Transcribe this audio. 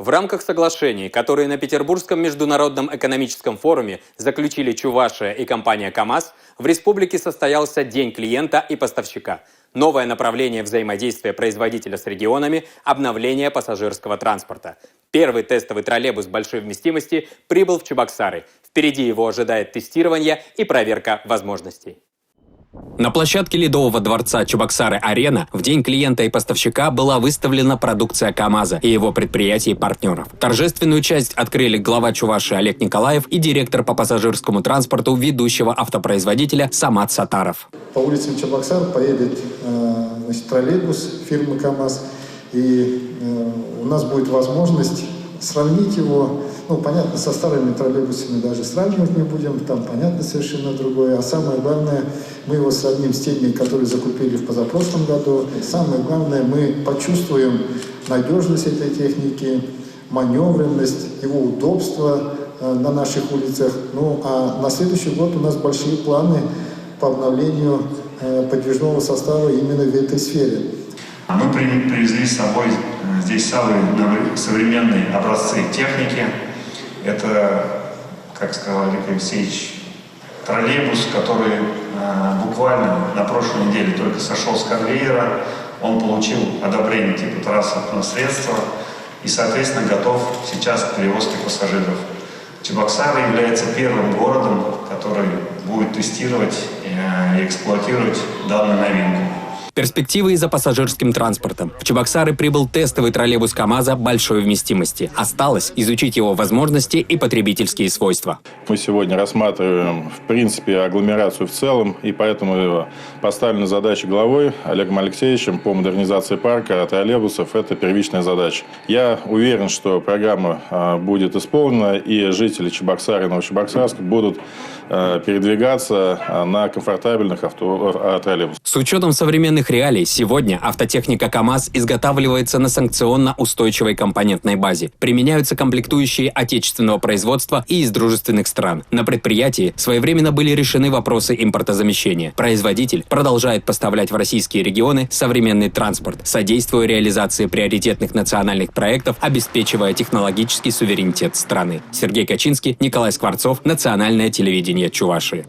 В рамках соглашений, которые на Петербургском международном экономическом форуме заключили Чувашия и компания КАМАЗ, в республике состоялся День клиента и поставщика. Новое направление взаимодействия производителя с регионами – обновление пассажирского транспорта. Первый тестовый троллейбус большой вместимости прибыл в Чебоксары. Впереди его ожидает тестирование и проверка возможностей. На площадке Ледового дворца Чебоксары-Арена в День клиента и поставщика была выставлена продукция КАМАЗа и его предприятий и партнеров. Торжественную часть открыли глава Чувашии Олег Николаев и директор по пассажирскому транспорту ведущего автопроизводителя Самат Сатаров. По улицам Чебоксар поедет троллейбус фирмы КАМАЗ, и у нас будет возможность сравнить его. Понятно, со старыми троллейбусами даже сравнивать не будем, там понятно совершенно другое. А самое главное, мы его сравним с теми, которые закупили в позапрошлом году. Самое главное, мы почувствуем надежность этой техники, маневренность, его удобство на наших улицах. А на следующий год у нас большие планы по обновлению подвижного состава именно в этой сфере. Мы привезли с собой здесь самые современные образцы техники. Это, как сказал Олег Алексеевич, троллейбус, который буквально на прошлой неделе только сошел с конвейера. Он получил одобрение типа транспортного средства и, соответственно, готов сейчас к перевозке пассажиров. Чебоксары является первым городом, который будет тестировать и эксплуатировать данную новинку. Перспективы и за пассажирским транспортом. В Чебоксары прибыл тестовый троллейбус КАМАЗа большой вместимости. Осталось изучить его возможности и потребительские свойства. Мы сегодня рассматриваем, в принципе, агломерацию в целом, и поэтому поставлена задача главой Олегом Алексеевичем по модернизации парка троллейбусов. Это первичная задача. Я уверен, что программа будет исполнена, и жители Чебоксар и Новочебоксарска будут передвигаться на комфортабельных троллейбусах. С учетом современных реалий, сегодня автотехника КАМАЗ изготавливается на санкционно устойчивой компонентной базе. Применяются комплектующие отечественного производства и из дружественных стран. На предприятии своевременно были решены вопросы импортозамещения. Производитель продолжает поставлять в российские регионы современный транспорт, содействуя реализации приоритетных национальных проектов, обеспечивая технологический суверенитет страны. Сергей Качинский, Николай Скворцов, Национальное телевидение Чувашии.